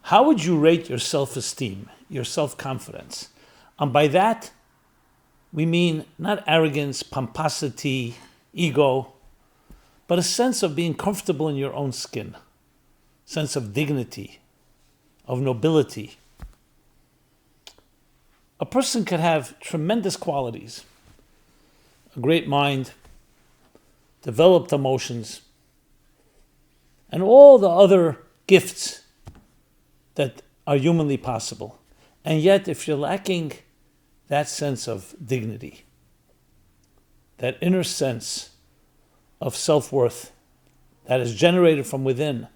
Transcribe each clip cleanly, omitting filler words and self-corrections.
How would you rate your self-esteem, your self-confidence? And by that, we mean not arrogance, pomposity, ego, but a sense of being comfortable in your own skin, sense of dignity, of nobility. A person could have tremendous qualities, a great mind, developed emotions, and all the other gifts that are humanly possible. And yet, if you're lacking that sense of dignity, that inner sense of self-worth that is generated from within,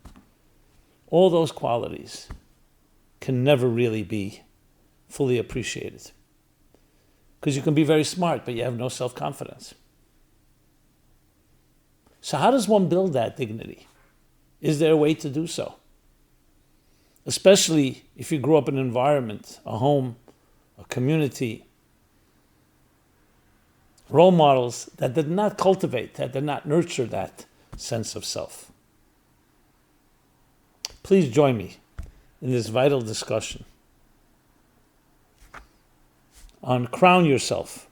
all those qualities can never really be fully appreciated. Because you can be very smart, but you have no self-confidence. So how does one build that dignity? Is there a way to do so? Especially if you grew up in an environment, a home, a community, role models that did not cultivate, that did not nurture that sense of self. Please join me in this vital discussion on Crown Yourself,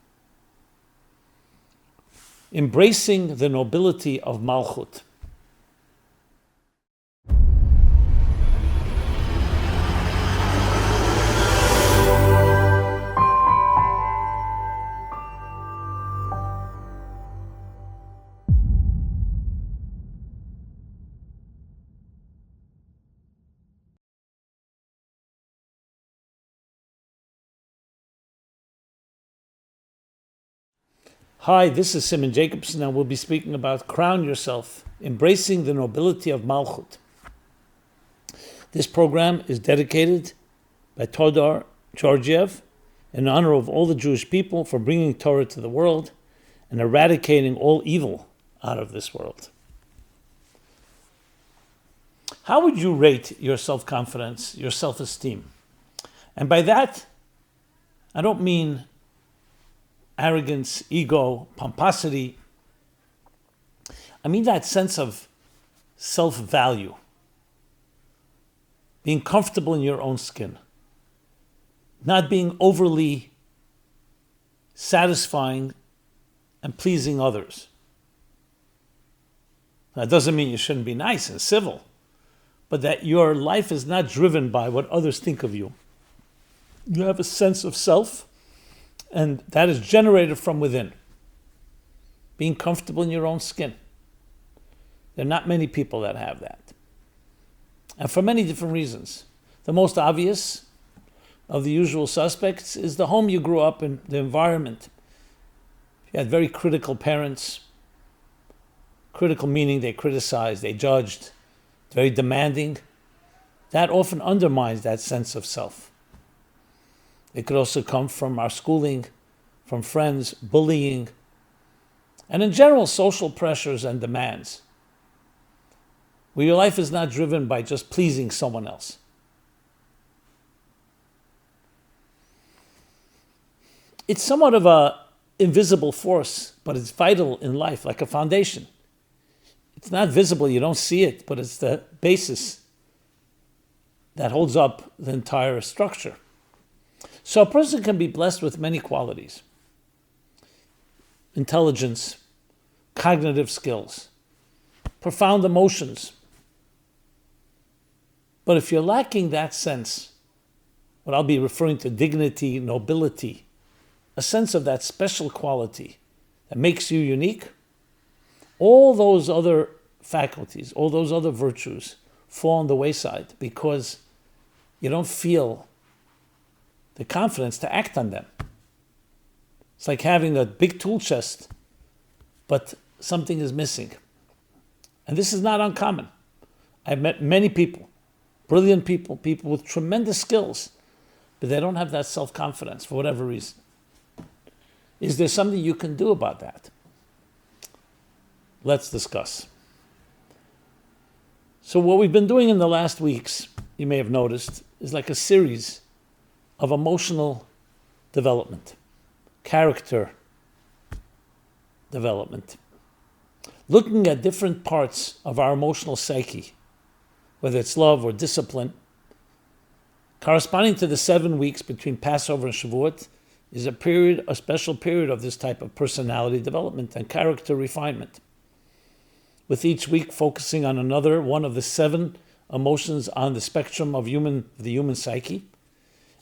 embracing the nobility of Malchut. Hi, this is Simon Jacobson, and we'll be speaking about Crown Yourself, embracing the nobility of Malchut. This program is dedicated by Todor Georgiev in honor of all the Jewish people for bringing Torah to the world and eradicating all evil out of this world. How would you rate your self-confidence, your self-esteem? And by that, I don't mean arrogance, ego, pomposity. I mean that sense of self-value, being comfortable in your own skin, not being overly satisfying and pleasing others. That doesn't mean you shouldn't be nice and civil, but that your life is not driven by what others think of you. You have a sense of self, and that is generated from within. Being comfortable in your own skin. There are not many people that have that. And for many different reasons. The most obvious of the usual suspects is the home you grew up in, the environment. You had very critical parents. Critical meaning they criticized, they judged, very demanding. That often undermines that sense of self. It could also come from our schooling, from friends, bullying, and in general, social pressures and demands, where your life is not driven by just pleasing someone else. It's somewhat of an invisible force, but it's vital in life, like a foundation. It's not visible, you don't see it, but it's the basis that holds up the entire structure. So a person can be blessed with many qualities. Intelligence, cognitive skills, profound emotions. But if you're lacking that sense, what I'll be referring to dignity, nobility, a sense of that special quality that makes you unique, all those other faculties, all those other virtues fall on the wayside because you don't feel the confidence to act on them. It's like having a big tool chest, but something is missing. And this is not uncommon. I've met many people, brilliant people, people with tremendous skills, but they don't have that self-confidence for whatever reason. Is there something you can do about that? Let's discuss. So what we've been doing in the last weeks, you may have noticed, is like a series of emotional development, character development, looking at different parts of our emotional psyche, whether it's love or discipline, Corresponding to the 7 weeks between Passover and Shavuot is a special period of this type of personality development and character refinement, with each week focusing on another one of the 7 emotions on the spectrum of the human psyche.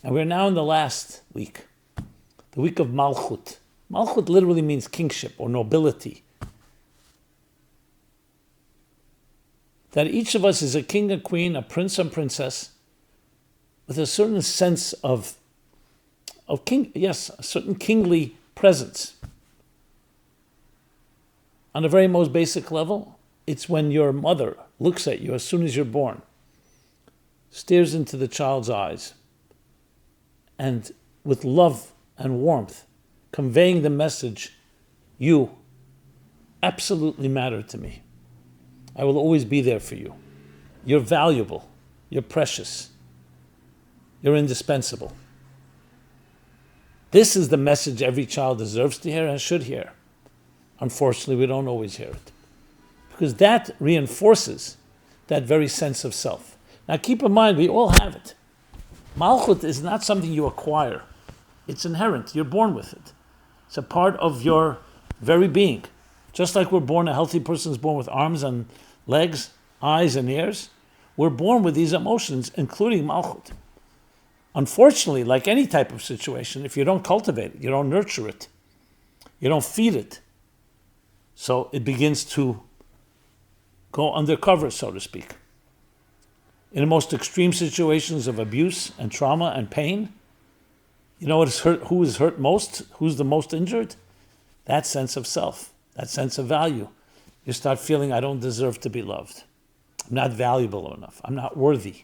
And we're now in the last week, the week of Malchut. Malchut literally means kingship or nobility. That each of us is a king, a queen, a prince and princess, with a certain sense of king, yes, a certain kingly presence. On a very most basic level, it's when your mother looks at you as soon as you're born, stares into the child's eyes, and with love and warmth, conveying the message, you absolutely matter to me. I will always be there for you. You're valuable. You're precious. You're indispensable. This is the message every child deserves to hear and should hear. Unfortunately, we don't always hear it, because that reinforces that very sense of self. Now keep in mind, we all have it. Malchut is not something you acquire. It's inherent. You're born with it. It's a part of your very being. Just like we're born, a healthy person is born with arms and legs, eyes and ears. We're born with these emotions, including Malchut. Unfortunately, like any type of situation, if you don't cultivate it, you don't nurture it, you don't feed it, so it begins to go undercover, so to speak. In the most extreme situations of abuse and trauma and pain, you know who is hurt most? Who's the most injured? That sense of self, that sense of value. You start feeling, I don't deserve to be loved. I'm not valuable enough. I'm not worthy.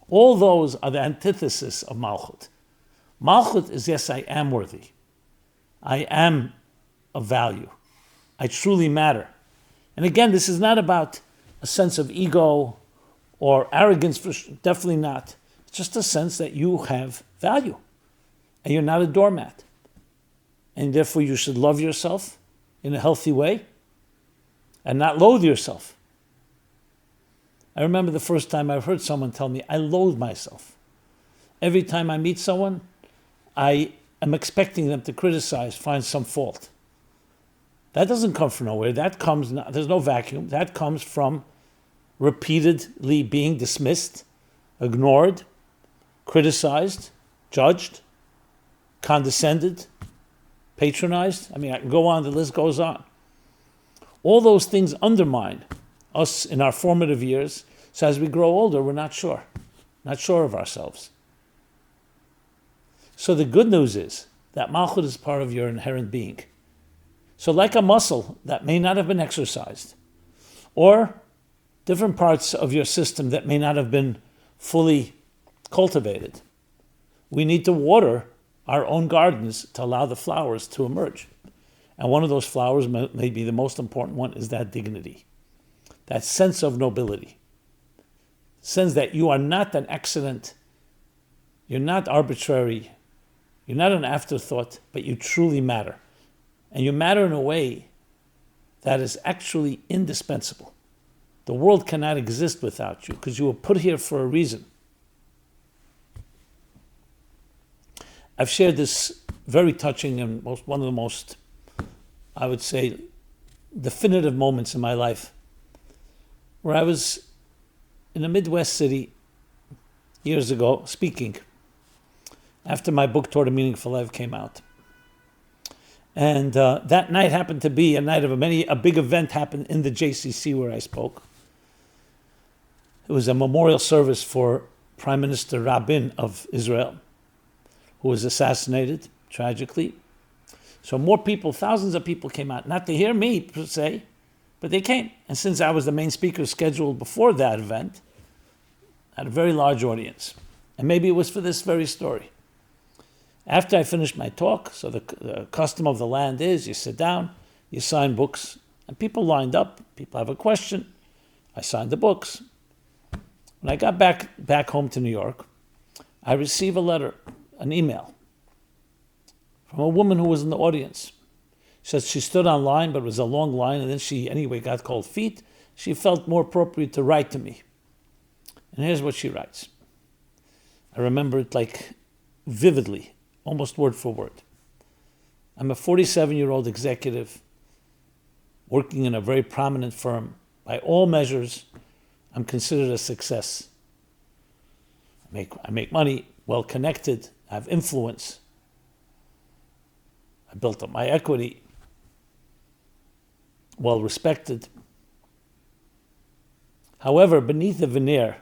All those are the antithesis of Malchut. Malchut is, yes, I am worthy. I am of value. I truly matter. And again, this is not about a sense of ego or arrogance, definitely not. It's just a sense that you have value and you're not a doormat. And therefore you should love yourself in a healthy way and not loathe yourself. I remember the first time I heard someone tell me, I loathe myself. Every time I meet someone, I am expecting them to criticize, find some fault. That doesn't come from nowhere. There's no vacuum. That comes from repeatedly being dismissed, ignored, criticized, judged, condescended, patronized. I mean, I can go on, the list goes on. All those things undermine us in our formative years. So as we grow older, we're not sure of ourselves. So the good news is that Malchut is part of your inherent being. So like a muscle that may not have been exercised, or different parts of your system that may not have been fully cultivated, we need to water our own gardens to allow the flowers to emerge. And one of those flowers, maybe the most important one, is that dignity, that sense of nobility, sense that you are not an accident, you're not arbitrary, you're not an afterthought, but you truly matter. And you matter in a way that is actually indispensable. The world cannot exist without you because you were put here for a reason. I've shared this very touching and one of the most, I would say, definitive moments in my life, where I was in a Midwest city years ago speaking after my book Toward a Meaningful Life came out. And that night happened to be a night of a big event happened in the JCC where I spoke. It was a memorial service for Prime Minister Rabin of Israel, who was assassinated tragically. So more people, thousands of people came out, not to hear me per se, but they came. And since I was the main speaker scheduled before that event, I had a very large audience. And maybe it was for this very story. After I finished my talk, so the custom of the land is you sit down, you sign books, and people lined up. People have a question. I signed the books. When I got back home to New York, I received a letter, an email, from a woman who was in the audience. She said she stood on line, but it was a long line, and then she anyway got cold feet. She felt more appropriate to write to me. And here's what she writes. I remember it like vividly, almost word for word. I'm a 47-year-old executive working in a very prominent firm. By all measures, I'm considered a success. I make money, well connected, I have influence. I built up my equity, well respected. However, beneath the veneer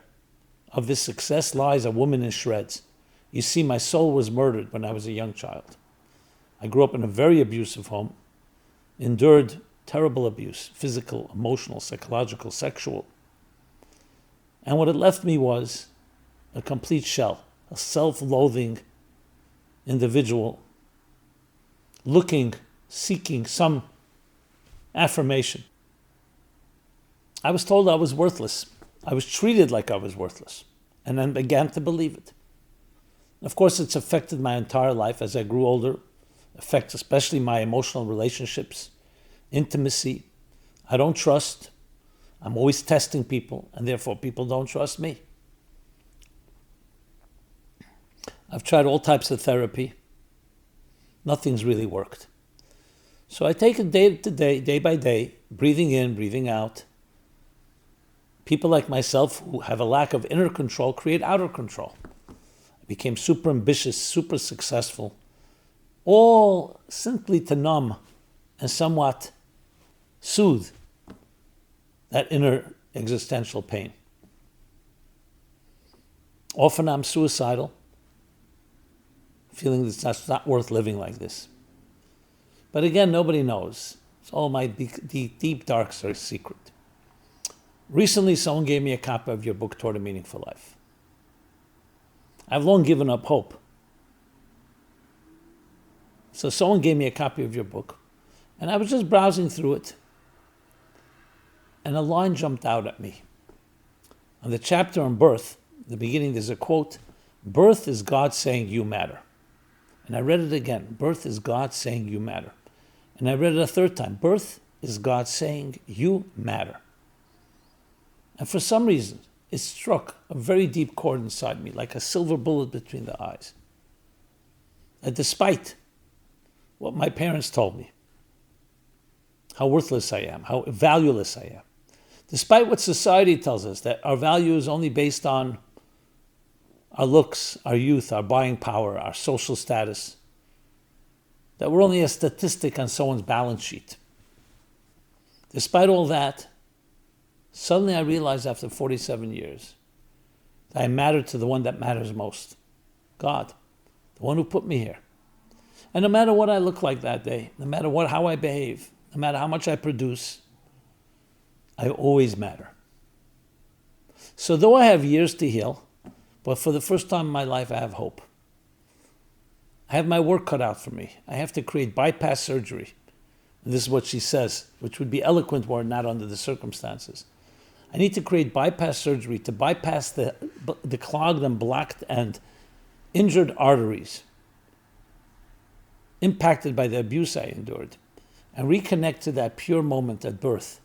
of this success lies a woman in shreds. You see, my soul was murdered when I was a young child. I grew up in a very abusive home, endured terrible abuse, physical, emotional, psychological, sexual. And what it left me was a complete shell, a self-loathing individual seeking some affirmation. I was told I was worthless. I was treated like I was worthless, and then began to believe it. Of course, it's affected my entire life as I grew older, affects especially my emotional relationships, intimacy. I don't trust. I'm always testing people, and therefore people don't trust me. I've tried all types of therapy. Nothing's really worked. So I take it day to day, day by day, breathing in, breathing out. People like myself who have a lack of inner control create outer control. I became super ambitious, super successful, all simply to numb and somewhat soothe that inner existential pain. Often I'm suicidal, feeling it's not worth living like this. But again, nobody knows. It's all my deep, dark secret. Recently, someone gave me a copy of your book, Toward a Meaningful Life. I've long given up hope. So someone gave me a copy of your book, and I was just browsing through it, and a line jumped out at me. On the chapter on birth, the beginning, there's a quote, "Birth is God saying you matter." And I read it again, birth is God saying you matter. And I read it a third time, birth is God saying you matter. And for some reason, it struck a very deep chord inside me, like a silver bullet between the eyes. And despite what my parents told me, how worthless I am, how valueless I am, despite what society tells us, that our value is only based on our looks, our youth, our buying power, our social status, that we're only a statistic on someone's balance sheet. Despite all that, suddenly I realized after 47 years that I matter to the one that matters most, God, the one who put me here. And no matter what I look like that day, no matter how I behave, no matter how much I produce, I always matter. So though I have years to heal, but for the first time in my life, I have hope. I have my work cut out for me. I have to create bypass surgery. And this is what she says, which would be eloquent were it not under the circumstances. I need to create bypass surgery to bypass the clogged and blocked and injured arteries impacted by the abuse I endured, and reconnect to that pure moment at birth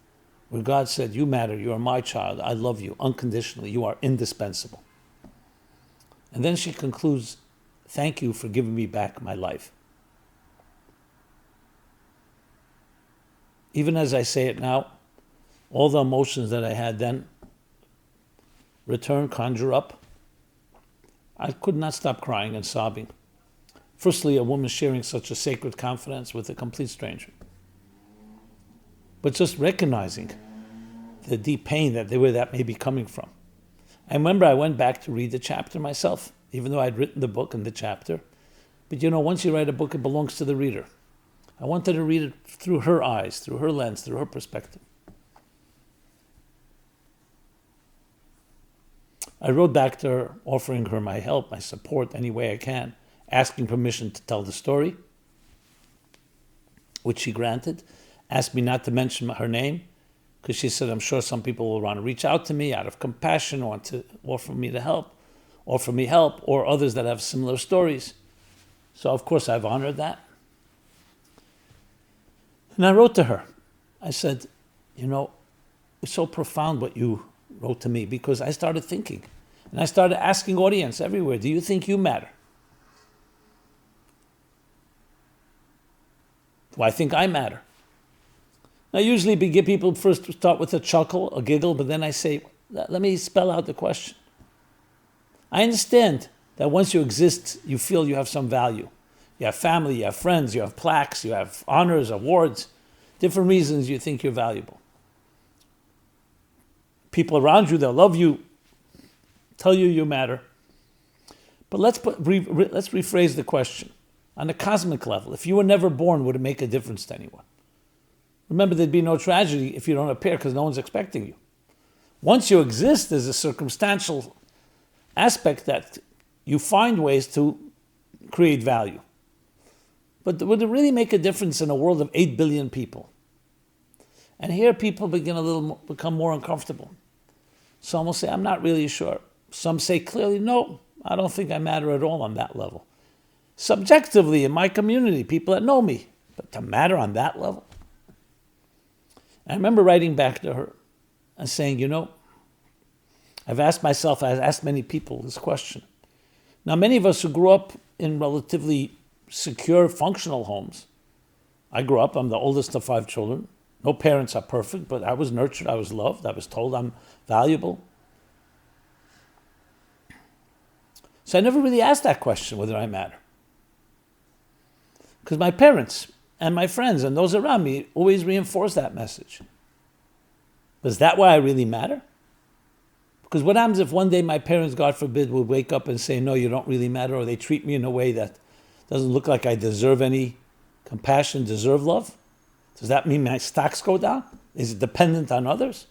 where God said, you matter, you are my child, I love you unconditionally, you are indispensable. And then she concludes, thank you for giving me back my life. Even as I say it now, all the emotions that I had then return, conjure up. I could not stop crying and sobbing. Firstly, a woman sharing such a sacred confidence with a complete stranger. But just recognizing the deep pain that may be coming from. I remember I went back to read the chapter myself, even though I'd written the book and the chapter. But once you write a book, it belongs to the reader. I wanted to read it through her eyes, through her lens, through her perspective. I wrote back to her, offering her my help, my support, any way I can, asking permission to tell the story, which she granted, asked me not to mention her name, because she said, I'm sure some people will want to reach out to me out of compassion, want to offer me help, or others that have similar stories. So, of course, I've honored that. And I wrote to her. I said, it's so profound what you wrote to me, because I started thinking, And I started asking audience everywhere, do you think you matter? Do I think I matter? I usually get people first to start with a chuckle, a giggle, but then I say, let me spell out the question. I understand that once you exist, you feel you have some value. You have family, you have friends, you have plaques, you have honors, awards, different reasons you think you're valuable. People around you, they'll love you, tell you you matter. But let's rephrase the question. On a cosmic level, if you were never born, would it make a difference to anyone? Remember, there'd be no tragedy if you don't appear because no one's expecting you. Once you exist, there's a circumstantial aspect that you find ways to create value. But would it really make a difference in a world of 8 billion people? And here people become more uncomfortable. Some will say, I'm not really sure. Some say clearly, no, I don't think I matter at all on that level. Subjectively, in my community, people that know me, but to matter on that level? I remember writing back to her and saying, I've asked many people this question. Now, many of us who grew up in relatively secure, functional homes, I'm the oldest of 5 children. No parents are perfect, but I was nurtured, I was loved, I was told I'm valuable. So I never really asked that question, whether I matter. Because my parents and my friends and those around me always reinforce that message. But is that why I really matter? Because what happens if one day my parents, God forbid, would wake up and say, no, you don't really matter, or they treat me in a way that doesn't look like I deserve any compassion, deserve love? Does that mean my stocks go down? Is it dependent on others?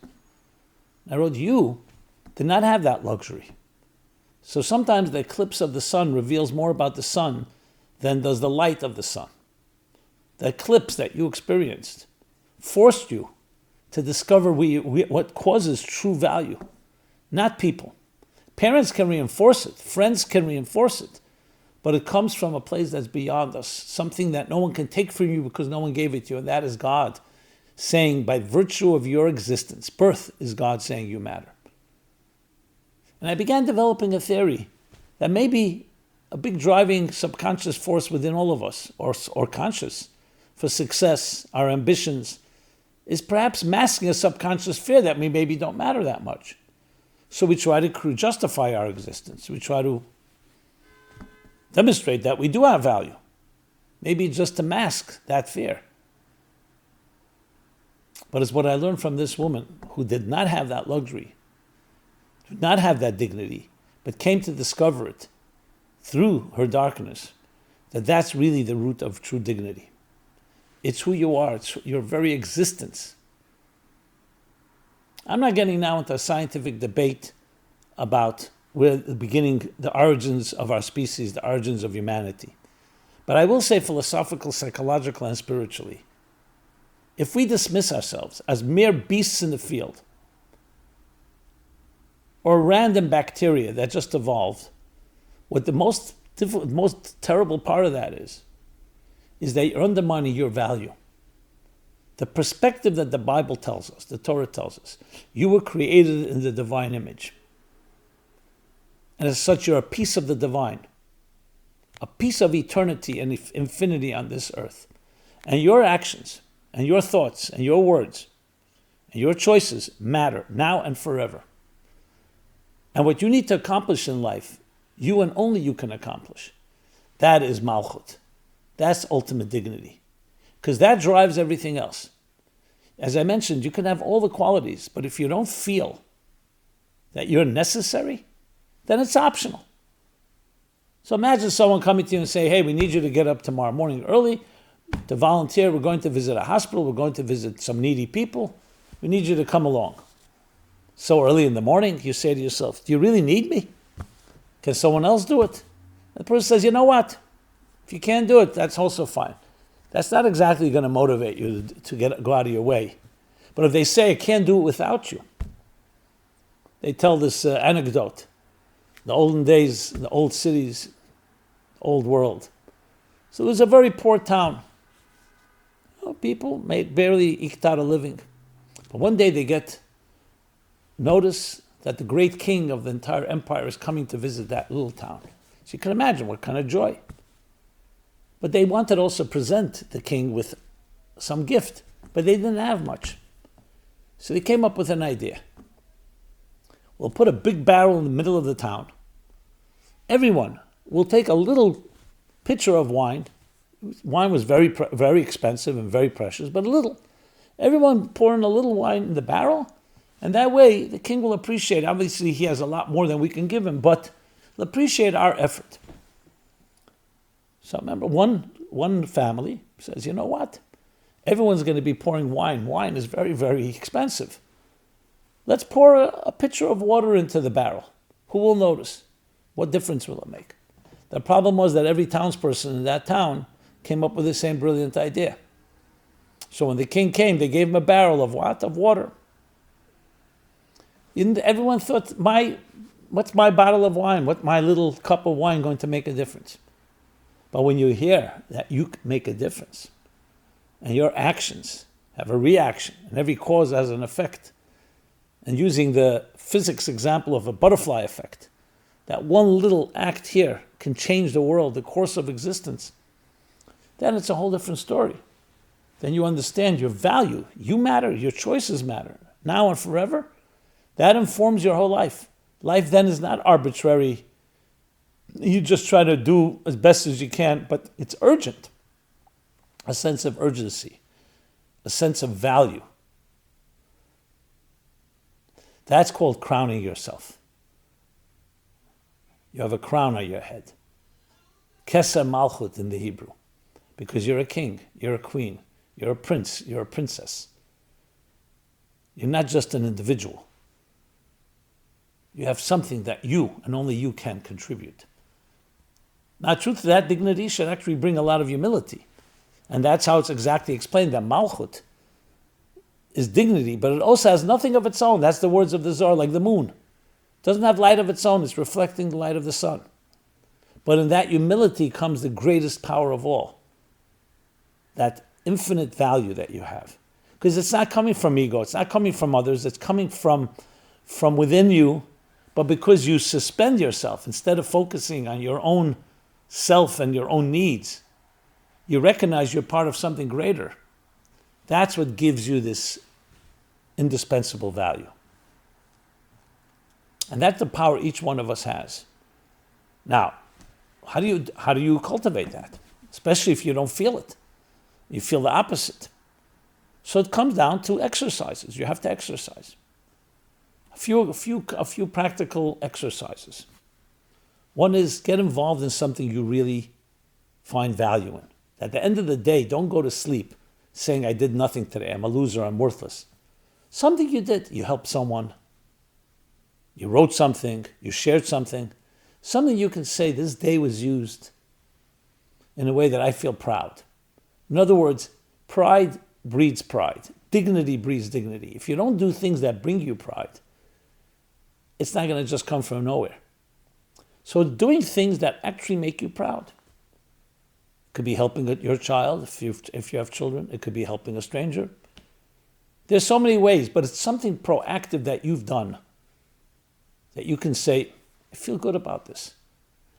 I wrote, you did not have that luxury. So sometimes the eclipse of the sun reveals more about the sun than does the light of the sun. The eclipse that you experienced forced you to discover what causes true value, not people. Parents can reinforce it, friends can reinforce it, but it comes from a place that's beyond us, something that no one can take from you because no one gave it to you, and that is God saying, by virtue of your existence, birth is God saying you matter. And I began developing a theory that maybe a big driving subconscious force within all of us, or conscious, for success, our ambitions, is perhaps masking a subconscious fear that we maybe don't matter that much. So we try to justify our existence. We try to demonstrate that we do have value. Maybe just to mask that fear. But it's what I learned from this woman who did not have that luxury, did not have that dignity, but came to discover it through her darkness, that that's really the root of true dignity. It's who you are. It's your very existence. I'm not getting now into a scientific debate about where the origins of our species, the origins of humanity. But I will say philosophical, psychological, and spiritually, if we dismiss ourselves as mere beasts in the field, or random bacteria that just evolved, what the most terrible part of that is that you're undermining your value. The perspective that the Bible tells us, the Torah tells us, you were created in the divine image. And as such, you're a piece of the divine, a piece of eternity and infinity on this earth. And your actions, and your thoughts, and your words, and your choices matter now and forever. And what you need to accomplish in life, you and only you can accomplish. That is Malchut. That's ultimate dignity. Because that drives everything else. As I mentioned, you can have all the qualities, but if you don't feel that you're necessary, then it's optional. So imagine someone coming to you and say, hey, we need you to get up tomorrow morning early to volunteer. We're going to visit a hospital. We're going to visit some needy people. We need you to come along. So early in the morning, you say to yourself, do you really need me? Can someone else do it? The person says, you know what? If you can't do it, that's also fine. That's not exactly going to motivate you to go out of your way. But if they say, I can't do it without you, they tell this anecdote. The olden days, the old cities, old world. So there's a very poor town. People barely eked out a living. But one day they get notice that the great king of the entire empire is coming to visit that little town. So you can imagine what kind of joy. But they wanted to also present the king with some gift, but they didn't have much. So they came up with an idea. We'll put a big barrel in the middle of the town. Everyone will take a little pitcher of wine. Wine was very, very expensive and very precious, but a little. Everyone pour in a little wine in the barrel, and that way the king will appreciate. Obviously, he has a lot more than we can give him, but he'll appreciate our effort. So remember, one family says, you know what? Everyone's going to be pouring wine. Wine is very, very expensive. Let's pour a pitcher of water into the barrel. Who will notice? What difference will it make? The problem was that every townsperson in that town came up with the same brilliant idea. So when the king came, they gave him a barrel of what? Of water. Everyone thought, what's my bottle of wine? What's my little cup of wine going to make a difference? But when you hear that you make a difference, and your actions have a reaction, and every cause has an effect, and using the physics example of a butterfly effect, that one little act here can change the world, the course of existence, then it's a whole different story. Then you understand your value. You matter, your choices matter, now and forever. That informs your whole life. Life then is not arbitrary. You just try to do as best as you can, but it's urgent. A sense of urgency, a sense of value. That's called crowning yourself. You have a crown on your head. Keser Malchut in the Hebrew. Because you're a king, you're a queen, you're a prince, you're a princess. You're not just an individual. You have something that you, and only you, can contribute. Now, truth, that dignity should actually bring a lot of humility. And that's how it's exactly explained, that Malchut is dignity, but it also has nothing of its own. That's the words of the Zohar, like the moon. It doesn't have light of its own, it's reflecting the light of the sun. But in that humility comes the greatest power of all. That infinite value that you have. Because it's not coming from ego, it's not coming from others, it's coming from within you, but because you suspend yourself, instead of focusing on your own self and your own needs, you recognize you're part of something greater. That's what gives you this indispensable value. And that's the power each one of us has. Now, how do you cultivate that? Especially if you don't feel it. You feel the opposite. So it comes down to exercises. You have to exercise. A few practical exercises. One is get involved in something you really find value in. At the end of the day, don't go to sleep saying, I did nothing today, I'm a loser, I'm worthless. Something you did. You helped someone. You wrote something. You shared something. Something you can say, this day was used in a way that I feel proud. In other words, pride breeds pride. Dignity breeds dignity. If you don't do things that bring you pride, it's not going to just come from nowhere. So doing things that actually make you proud. It could be helping your child, if you have children. It could be helping a stranger. There's so many ways, but it's something proactive that you've done that you can say, I feel good about this.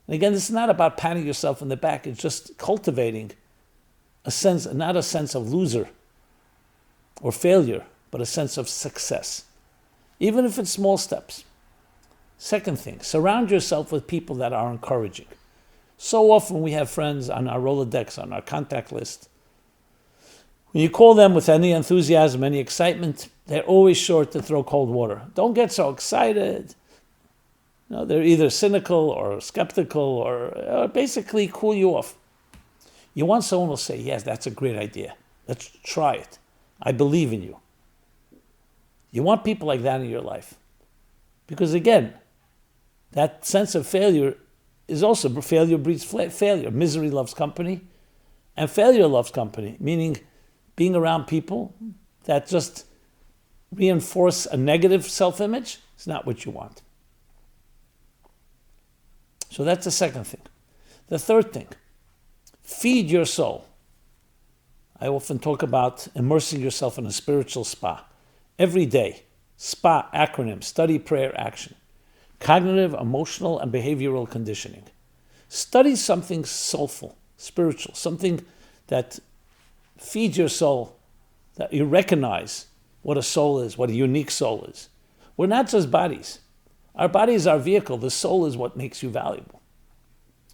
And again, this is not about patting yourself on the back. It's just cultivating a sense, not a sense of loser or failure, but a sense of success, even if it's small steps. Second thing, surround yourself with people that are encouraging. So often we have friends on our Rolodex, on our contact list. When you call them with any enthusiasm, any excitement, they're always sure to throw cold water. Don't get so excited. No, they're either cynical or skeptical or basically cool you off. You want someone who will say, yes, that's a great idea. Let's try it. I believe in you. You want people like that in your life. Because again, that sense of failure is also, failure breeds failure. Misery loves company, and failure loves company, meaning being around people that just reinforce a negative self-image is not what you want. So that's the second thing. The third thing, feed your soul. I often talk about immersing yourself in a spiritual spa every day. SPA acronym, study, prayer, action. Cognitive, emotional, and behavioral conditioning. Study something soulful, spiritual, something that feeds your soul, that you recognize what a soul is, what a unique soul is. We're not just bodies. Our body is our vehicle. The soul is what makes you valuable.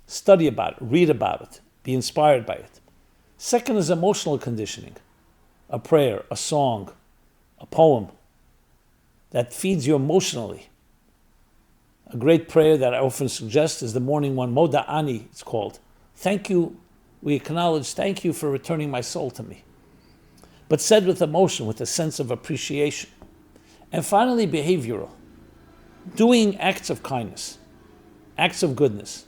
Study about it, read about it, be inspired by it. Second is emotional conditioning. A prayer, a song, a poem that feeds you emotionally. A great prayer that I often suggest is the morning one, Moda Ani, it's called. Thank you, we acknowledge, thank you for returning my soul to me. But said with emotion, with a sense of appreciation. And finally, behavioral. Doing acts of kindness, acts of goodness.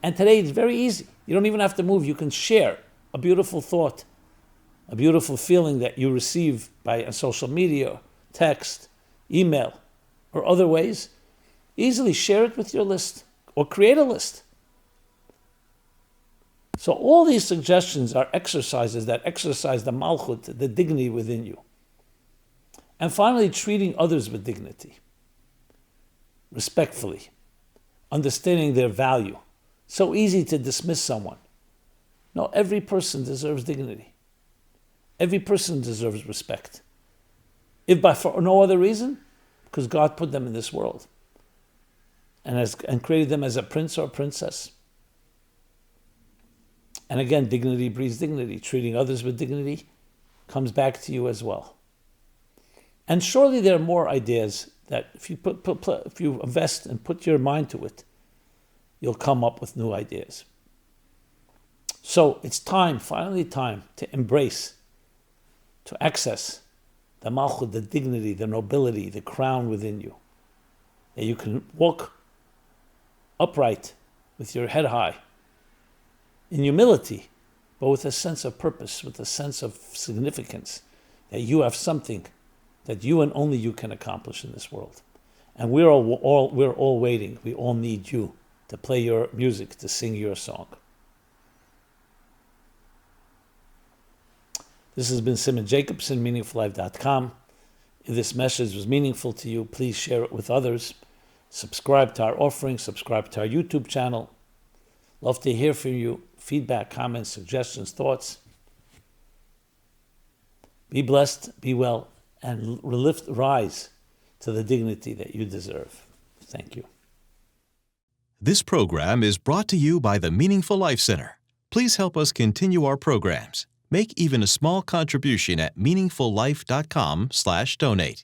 And today it's very easy. You don't even have to move. You can share a beautiful thought, a beautiful feeling that you receive by social media, text, email, or other ways. Easily share it with your list or create a list. So all these suggestions are exercises that exercise the Malchut, the dignity within you. And finally, treating others with dignity, respectfully, understanding their value. So easy to dismiss someone. No, every person deserves dignity. Every person deserves respect. If for no other reason, because God put them in this world and created them as a prince or a princess. And again, dignity breeds dignity. Treating others with dignity comes back to you as well. And surely there are more ideas that if you invest and put your mind to it, you'll come up with new ideas. So it's time, finally time, to embrace, to access the Malchut, the dignity, the nobility, the crown within you. That you can walk upright with your head high, in humility, but with a sense of purpose, with a sense of significance, that you have something that you and only you can accomplish in this world. And we're all waiting. We all need you to play your music, to sing your song. This has been Simon Jacobson, meaningfullife.com. If this message was meaningful to you, please share it with others. Subscribe to our offering, subscribe to our YouTube channel. Love to hear from you. Feedback, comments, suggestions, thoughts. Be blessed, be well, and rise to the dignity that you deserve. Thank you. This program is brought to you by the Meaningful Life Center. Please help us continue our programs. Make even a small contribution at meaningfullife.com/donate.